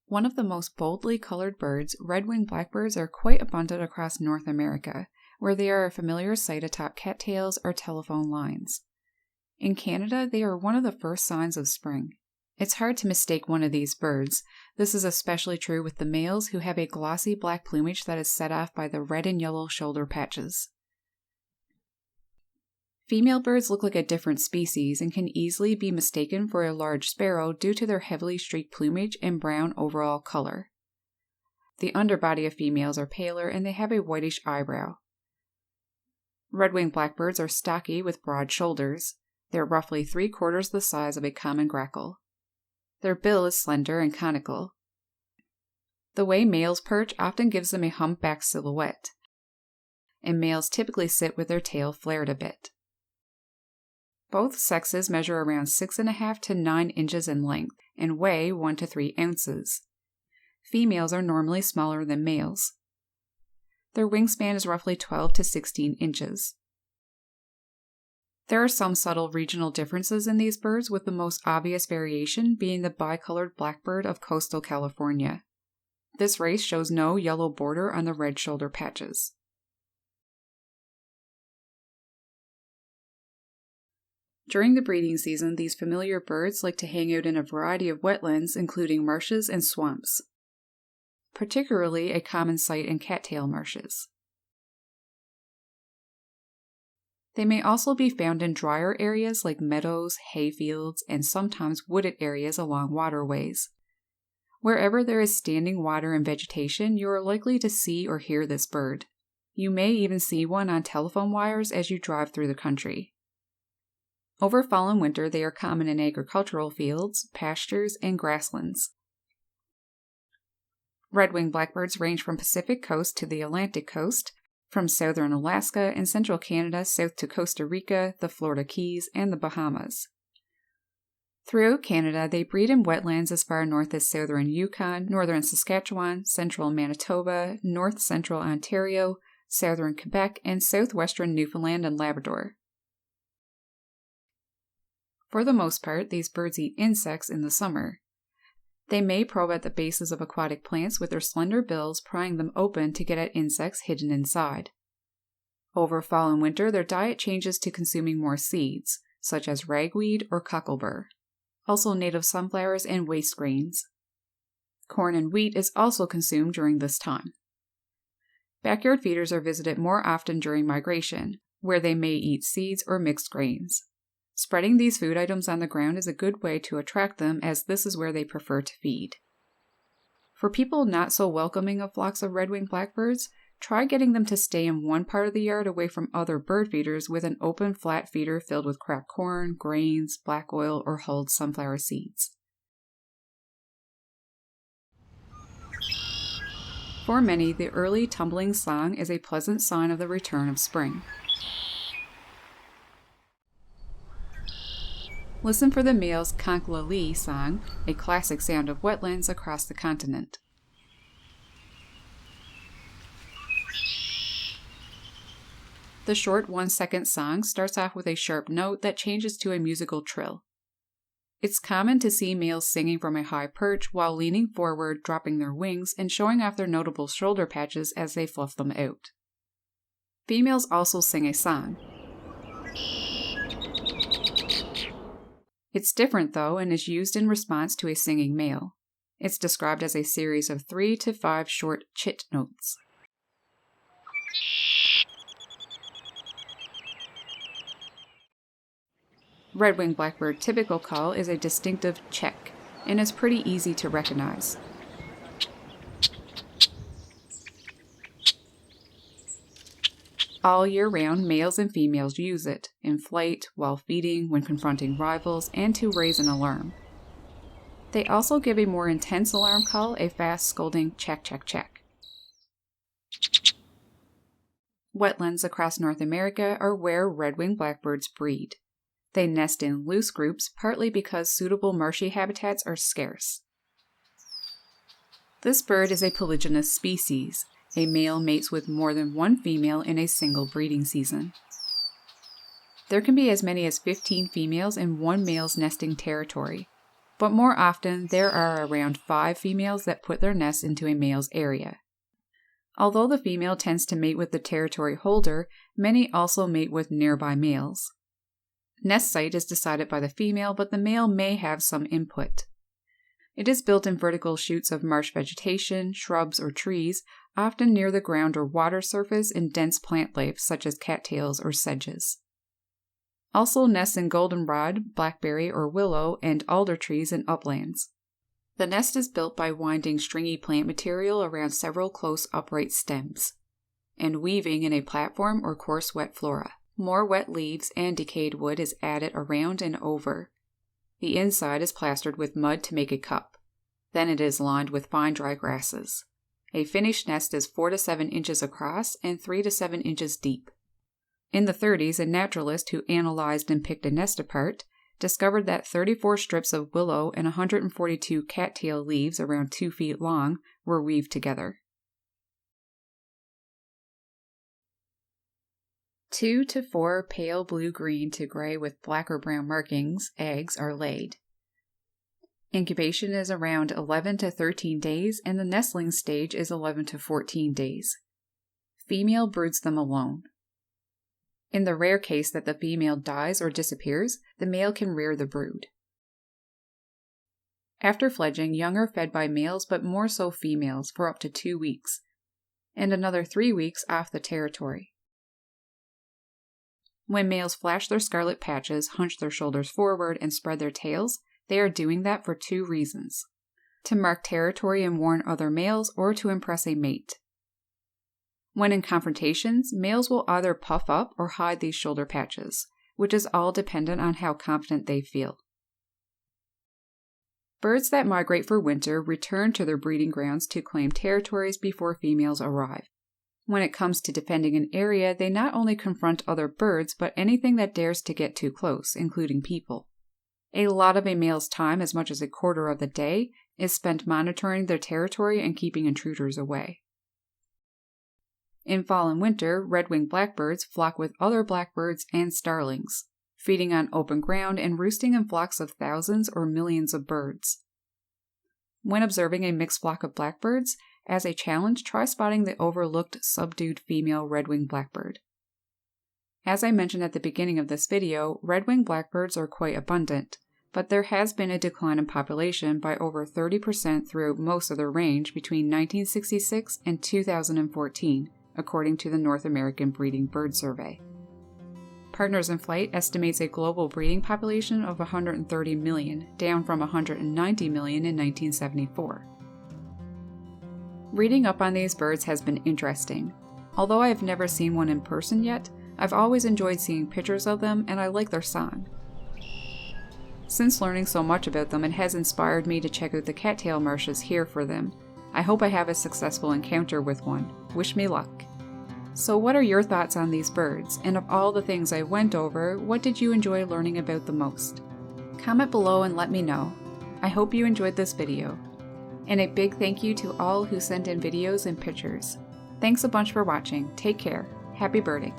One of the most boldly colored birds, red-winged blackbirds are quite abundant across North America, where they are a familiar sight atop cattails or telephone lines. In Canada, they are one of the first signs of spring. It's hard to mistake one of these birds. This is especially true with the males, who have a glossy black plumage that is set off by the red and yellow shoulder patches. Female birds look like a different species and can easily be mistaken for a large sparrow due to their heavily streaked plumage and brown overall color. The underbody of females are paler and they have a whitish eyebrow. Red-winged blackbirds are stocky with broad shoulders. They're roughly 3/4 the size of a common grackle. Their bill is slender and conical. The way males perch often gives them a humpback silhouette, and males typically sit with their tail flared a bit. Both sexes measure around 6.5 to 9 inches in length and weigh 1 to 3 ounces. Females are normally smaller than males. Their wingspan is roughly 12 to 16 inches. There are some subtle regional differences in these birds, with the most obvious variation being the bicolored blackbird of coastal California. This race shows no yellow border on the red shoulder patches. During the breeding season, these familiar birds like to hang out in a variety of wetlands, including marshes and swamps, particularly a common sight in cattail marshes. They may also be found in drier areas like meadows, hayfields, and sometimes wooded areas along waterways. Wherever there is standing water and vegetation, you are likely to see or hear this bird. You may even see one on telephone wires as you drive through the country. Over fall and winter, they are common in agricultural fields, pastures, and grasslands. Red-winged blackbirds range from Pacific coast to the Atlantic coast, from southern Alaska and central Canada south to Costa Rica, the Florida Keys, and the Bahamas. Throughout Canada, they breed in wetlands as far north as southern Yukon, northern Saskatchewan, central Manitoba, north-central Ontario, southern Quebec, and southwestern Newfoundland and Labrador. For the most part, these birds eat insects in the summer. They may probe at the bases of aquatic plants with their slender bills, prying them open to get at insects hidden inside. Over fall and winter, their diet changes to consuming more seeds, such as ragweed or cocklebur, also native sunflowers and waste grains. Corn and wheat is also consumed during this time. Backyard feeders are visited more often during migration, where they may eat seeds or mixed grains. Spreading these food items on the ground is a good way to attract them, as this is where they prefer to feed. For people not so welcoming of flocks of red-winged blackbirds, try getting them to stay in one part of the yard away from other bird feeders with an open flat feeder filled with cracked corn, grains, black oil, or hulled sunflower seeds. For many, the early tumbling song is a pleasant sign of the return of spring. Listen for the male's conch-la-lee song, a classic sound of wetlands across the continent. The short 1-second song starts off with a sharp note that changes to a musical trill. It's common to see males singing from a high perch while leaning forward, dropping their wings, and showing off their notable shoulder patches as they fluff them out. Females also sing a song. It's different, though, and is used in response to a singing male. It's described as a series of 3 to 5 short chit notes. Red-winged blackbird typical call is a distinctive check, and is pretty easy to recognize. All year round, males and females use it, in flight, while feeding, when confronting rivals, and to raise an alarm. They also give a more intense alarm call, a fast scolding check, check, check. Wetlands across North America are where red-winged blackbirds breed. They nest in loose groups, partly because suitable marshy habitats are scarce. This bird is a polygynous species. A male mates with more than one female in a single breeding season. There can be as many as 15 females in one male's nesting territory. but more often there are around 5 females that put their nests into a male's area. Although the female tends to mate with the territory holder, many also mate with nearby males. Nest site is decided by the female, but the male may have some input. It is built in vertical chutes of marsh vegetation, shrubs, or trees, often near the ground or water surface in dense plant life such as cattails or sedges. Also nests in goldenrod, blackberry or willow, and alder trees in uplands. The nest is built by winding stringy plant material around several close upright stems, and weaving in a platform or coarse wet flora. More wet leaves and decayed wood is added around and over. The inside is plastered with mud to make a cup. Then it is lined with fine dry grasses. A finished nest is 4 to 7 inches across and 3 to 7 inches deep. In the 30s, a naturalist who analyzed and picked a nest apart discovered that 34 strips of willow and 142 cattail leaves around 2 feet long were weaved together. 2 to 4 pale blue-green to gray with black or brown markings eggs are laid. Incubation is around 11 to 13 days and the nestling stage is 11 to 14 days. Female broods them alone. In the rare case that the female dies or disappears, the male can rear the brood. After fledging, young are fed by males but more so females for up to 2 weeks, and another 3 weeks off the territory. When males flash their scarlet patches, hunch their shoulders forward, and spread their tails, they are doing that for 2 reasons: to mark territory and warn other males, or to impress a mate. When in confrontations, males will either puff up or hide these shoulder patches, which is all dependent on how confident they feel. Birds that migrate for winter return to their breeding grounds to claim territories before females arrive. When it comes to defending an area, they not only confront other birds, but anything that dares to get too close, including people. A lot of a male's time, as much as a quarter of the day, is spent monitoring their territory and keeping intruders away. In fall and winter, red-winged blackbirds flock with other blackbirds and starlings, feeding on open ground and roosting in flocks of thousands or millions of birds. When observing a mixed flock of blackbirds, as a challenge, try spotting the overlooked subdued female red-winged blackbird. As I mentioned at the beginning of this video, red-winged blackbirds are quite abundant, but there has been a decline in population by over 30% throughout most of their range between 1966 and 2014, according to the North American Breeding Bird Survey. Partners in Flight estimates a global breeding population of 130 million, down from 190 million in 1974. Reading up on these birds has been interesting. Although I have never seen one in person yet, I've always enjoyed seeing pictures of them and I like their song. Since learning so much about them, it has inspired me to check out the cattail marshes here for them. I hope I have a successful encounter with one. Wish me luck. So what are your thoughts on these birds? And of all the things I went over, what did you enjoy learning about the most? Comment below and let me know. I hope you enjoyed this video. And a big thank you to all who sent in videos and pictures. Thanks a bunch for watching. Take care. Happy birding.